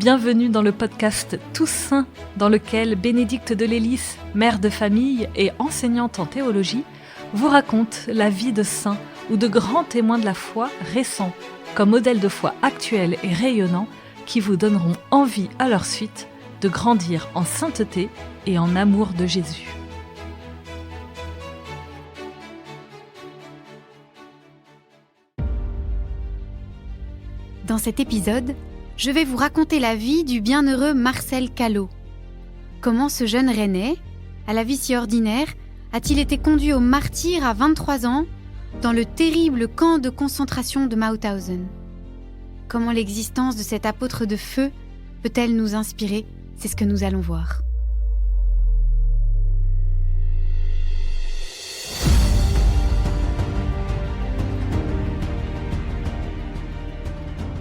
Bienvenue dans le podcast Tous Saints, dans lequel Bénédicte de Lélis, mère de famille et enseignante en théologie, vous raconte la vie de saints ou de grands témoins de la foi récents, comme modèles de foi actuels et rayonnants qui vous donneront envie à leur suite de grandir en sainteté et en amour de Jésus. Dans cet épisode, je vais vous raconter la vie du bienheureux Marcel Callot. Comment ce jeune Rennais, à la vie si ordinaire, a-t-il été conduit au martyre à 23 ans dans le terrible camp de concentration de Mauthausen? Comment l'existence de cet apôtre de feu peut-elle nous inspirer? C'est ce que nous allons voir.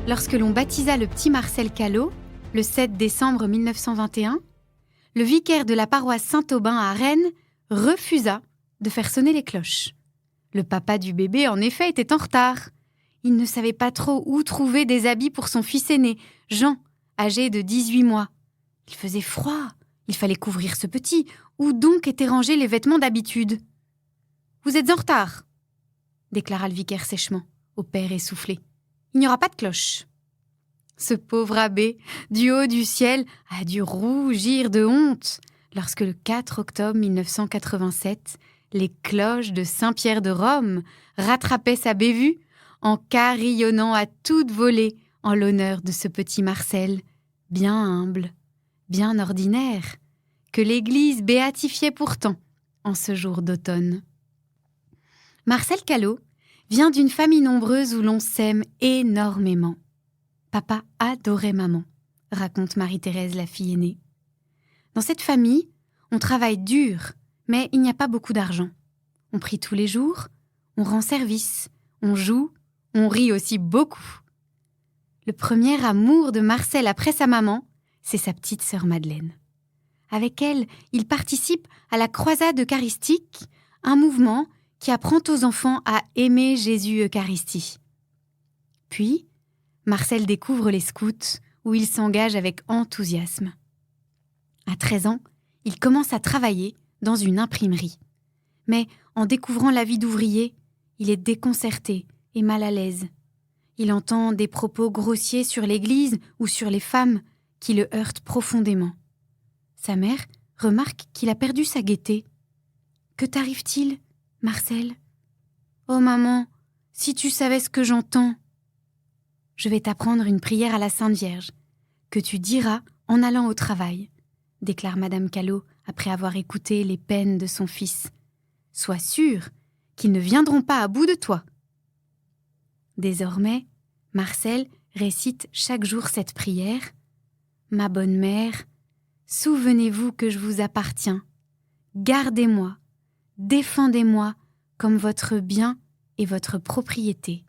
Lorsque l'on baptisa le petit Marcel Callot, le 7 décembre 1921, le vicaire de la paroisse Saint-Aubin à Rennes refusa de faire sonner les cloches. Le papa du bébé, en effet, était en retard. Il ne savait pas trop où trouver des habits pour son fils aîné, Jean, âgé de 18 mois. Il faisait froid, il fallait couvrir ce petit. Où donc étaient rangés les vêtements d'habitude? « Vous êtes en retard !» déclara le vicaire sèchement, au père essoufflé. « Il n'y aura pas de cloche. » Ce pauvre abbé, du haut du ciel, a dû rougir de honte lorsque le 4 octobre 1987, les cloches de Saint-Pierre de Rome rattrapaient sa bévue en carillonnant à toute volée en l'honneur de ce petit Marcel, bien humble, bien ordinaire, que l'Église béatifiait pourtant en ce jour d'automne. Marcel Callot vient d'une famille nombreuse où l'on s'aime énormément. Papa adorait maman, raconte Marie-Thérèse, la fille aînée. Dans cette famille, on travaille dur, mais il n'y a pas beaucoup d'argent. On prie tous les jours, on rend service, on joue, on rit aussi beaucoup. Le premier amour de Marcel après sa maman, c'est sa petite sœur Madeleine. Avec elle, il participe à la croisade eucharistique, un mouvement qui apprend aux enfants à aimer Jésus Eucharistie. Puis, Marcel découvre les scouts où il s'engage avec enthousiasme. À 13 ans, il commence à travailler dans une imprimerie. Mais en découvrant la vie d'ouvrier, il est déconcerté et mal à l'aise. Il entend des propos grossiers sur l'Église ou sur les femmes qui le heurtent profondément. Sa mère remarque qu'il a perdu sa gaieté. « Que t'arrive-t-il, Marcel ? » ?»« Oh maman, si tu savais ce que j'entends !»« Je vais t'apprendre une prière à la Sainte Vierge, que tu diras en allant au travail, » déclare Madame Callot après avoir écouté les peines de son fils. « Sois sûr qu'ils ne viendront pas à bout de toi. » Désormais, Marcel récite chaque jour cette prière. « Ma bonne mère, souvenez-vous que je vous appartiens. Gardez-moi, défendez-moi comme votre bien et votre propriété. »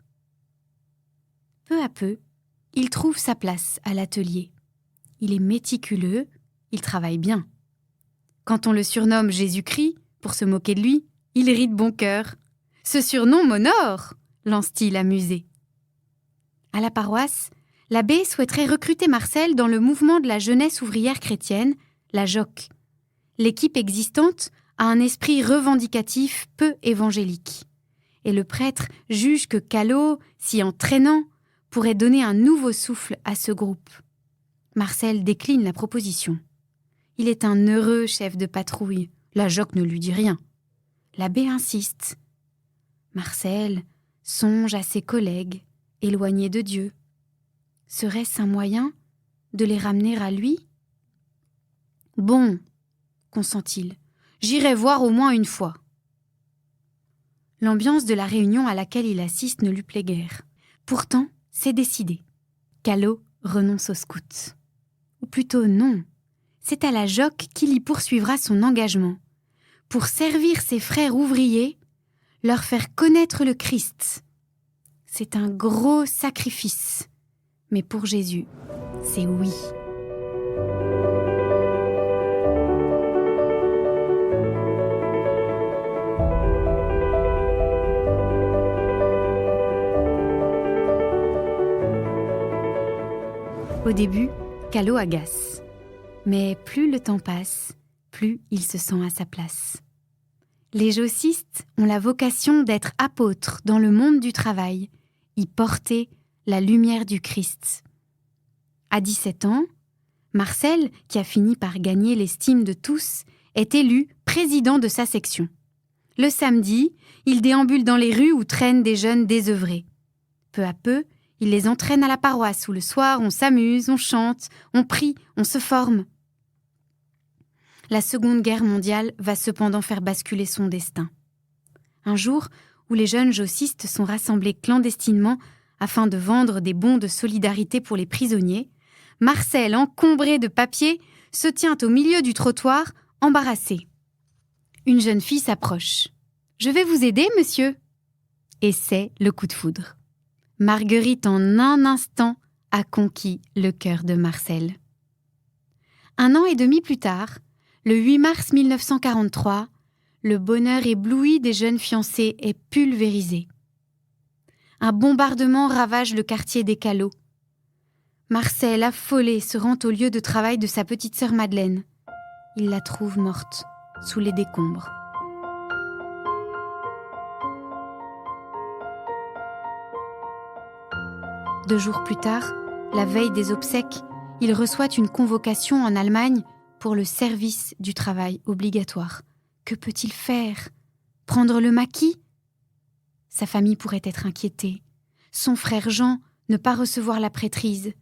Peu à peu, il trouve sa place à l'atelier. Il est méticuleux, il travaille bien. Quand on le surnomme Jésus-Christ, pour se moquer de lui, il rit de bon cœur. « Ce surnom m'honore !» lance-t-il amusé. À la paroisse, l'abbé souhaiterait recruter Marcel dans le mouvement de la jeunesse ouvrière chrétienne, la JOC. L'équipe existante a un esprit revendicatif peu évangélique. Et le prêtre juge que Callot, s'y entraînant, pourrait donner un nouveau souffle à ce groupe. Marcel décline la proposition. Il est un heureux chef de patrouille. La JOC ne lui dit rien. L'abbé insiste. Marcel songe à ses collègues, éloignés de Dieu. Serait-ce un moyen de les ramener à lui ? Bon, consent-il, j'irai voir au moins une fois. L'ambiance de la réunion à laquelle il assiste ne lui plaît guère. Pourtant, c'est décidé. Callot renonce aux scouts. Ou plutôt non, c'est à la JOC qu'il y poursuivra son engagement. Pour servir ses frères ouvriers, leur faire connaître le Christ. C'est un gros sacrifice. Mais pour Jésus, c'est oui. Au début, Callot agace. Mais plus le temps passe, plus il se sent à sa place. Les jossistes ont la vocation d'être apôtres dans le monde du travail, y porter la lumière du Christ. À 17 ans, Marcel, qui a fini par gagner l'estime de tous, est élu président de sa section. Le samedi, il déambule dans les rues où traînent des jeunes désœuvrés. Peu à peu, il les entraîne à la paroisse où le soir on s'amuse, on chante, on prie, on se forme. La Seconde Guerre mondiale va cependant faire basculer son destin. Un jour où les jeunes jossistes sont rassemblés clandestinement afin de vendre des bons de solidarité pour les prisonniers, Marcel, encombré de papiers, se tient au milieu du trottoir, embarrassé. Une jeune fille s'approche. « Je vais vous aider, monsieur !» Et c'est le coup de foudre. Marguerite, en un instant, a conquis le cœur de Marcel. 1 an et demi plus tard, le 8 mars 1943, le bonheur ébloui des jeunes fiancés est pulvérisé. Un bombardement ravage le quartier des Callot. Marcel, affolé, se rend au lieu de travail de sa petite sœur Madeleine. Il la trouve morte, sous les décombres. Deux jours plus tard, la veille des obsèques, il reçoit une convocation en Allemagne pour le service du travail obligatoire. Que peut-il faire ? Prendre le maquis ? Sa famille pourrait être inquiétée. Son frère Jean ne pas recevoir la prêtrise.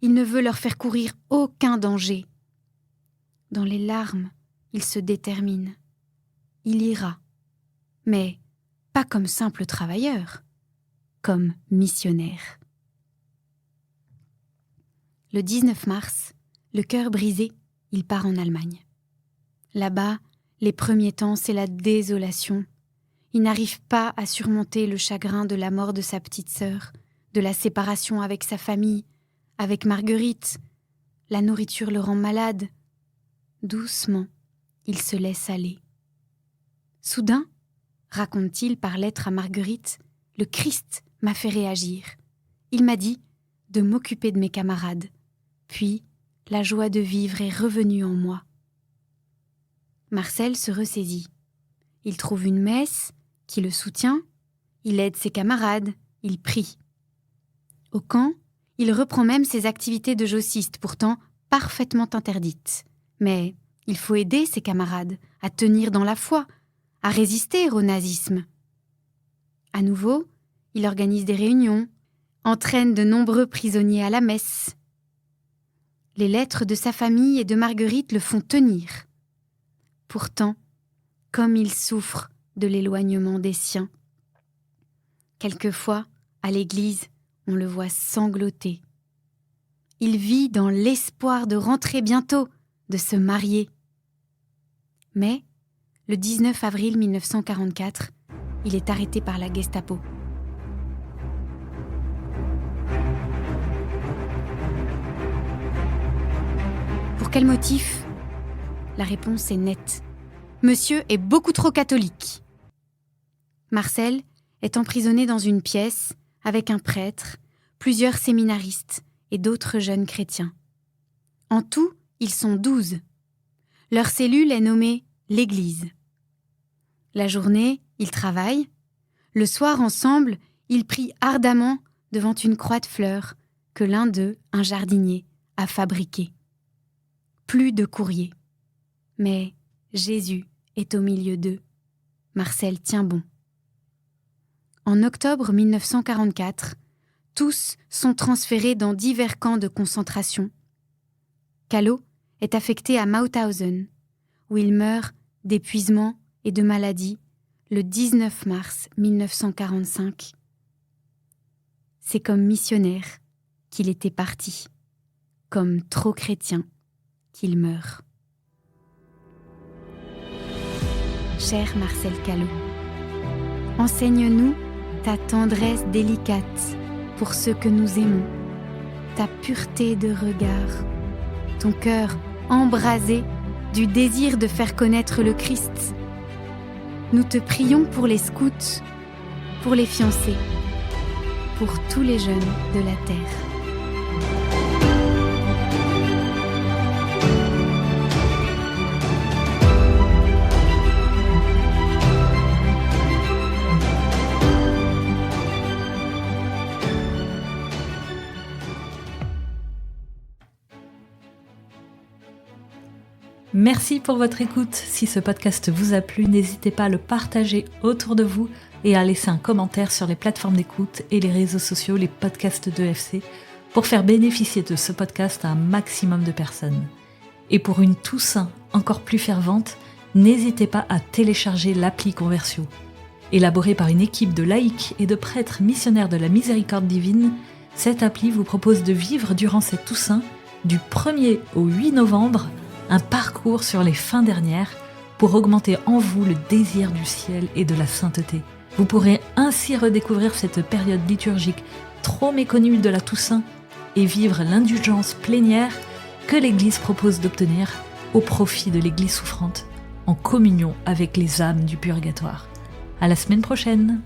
Il ne veut leur faire courir aucun danger. Dans les larmes, il se détermine. Il ira, mais pas comme simple travailleur, comme missionnaire. Le 19 mars, le cœur brisé, il part en Allemagne. Là-bas, les premiers temps, c'est la désolation. Il n'arrive pas à surmonter le chagrin de la mort de sa petite sœur, de la séparation avec sa famille, avec Marguerite. La nourriture le rend malade. Doucement, il se laisse aller. Soudain, raconte-t-il par lettre à Marguerite, le Christ m'a fait réagir. Il m'a dit de m'occuper de mes camarades. Puis, la joie de vivre est revenue en moi. Marcel se ressaisit. Il trouve une messe qui le soutient, il aide ses camarades, il prie. Au camp, il reprend même ses activités de jossiste, pourtant parfaitement interdites. Mais il faut aider ses camarades à tenir dans la foi, à résister au nazisme. À nouveau, il organise des réunions, entraîne de nombreux prisonniers à la messe. Les lettres de sa famille et de Marguerite le font tenir. Pourtant, comme il souffre de l'éloignement des siens. Quelquefois, à l'église, on le voit sangloter. Il vit dans l'espoir de rentrer bientôt, de se marier. Mais, le 19 avril 1944, il est arrêté par la Gestapo. Pour quel motif ? La réponse est nette. Monsieur est beaucoup trop catholique. Marcel est emprisonné dans une pièce avec un prêtre, plusieurs séminaristes et d'autres jeunes chrétiens. En tout, ils sont 12. Leur cellule est nommée l'Église. La journée, ils travaillent. Le soir, ensemble, ils prient ardemment devant une croix de fleurs que l'un d'eux, un jardinier, a fabriquée. Plus de courrier. Mais Jésus est au milieu d'eux. Marcel tient bon. En octobre 1944, tous sont transférés dans divers camps de concentration. Callot est affecté à Mauthausen, où il meurt d'épuisement et de maladie le 19 mars 1945. C'est comme missionnaire qu'il était parti, comme trop chrétien qu'il meurt. Cher Marcel Callot, enseigne-nous ta tendresse délicate pour ceux que nous aimons, ta pureté de regard, ton cœur embrasé du désir de faire connaître le Christ. Nous te prions pour les scouts, pour les fiancés, pour tous les jeunes de la terre. Merci pour votre écoute. Si ce podcast vous a plu, n'hésitez pas à le partager autour de vous et à laisser un commentaire sur les plateformes d'écoute et les réseaux sociaux, les podcasts d'EFC, pour faire bénéficier de ce podcast à un maximum de personnes. Et pour une Toussaint encore plus fervente, n'hésitez pas à télécharger l'appli Conversio. Élaborée par une équipe de laïcs et de prêtres missionnaires de la miséricorde divine, cette appli vous propose de vivre durant cette Toussaint, du 1er au 8 novembre, un parcours sur les fins dernières pour augmenter en vous le désir du ciel et de la sainteté. Vous pourrez ainsi redécouvrir cette période liturgique trop méconnue de la Toussaint et vivre l'indulgence plénière que l'Église propose d'obtenir au profit de l'Église souffrante, en communion avec les âmes du purgatoire. À la semaine prochaine!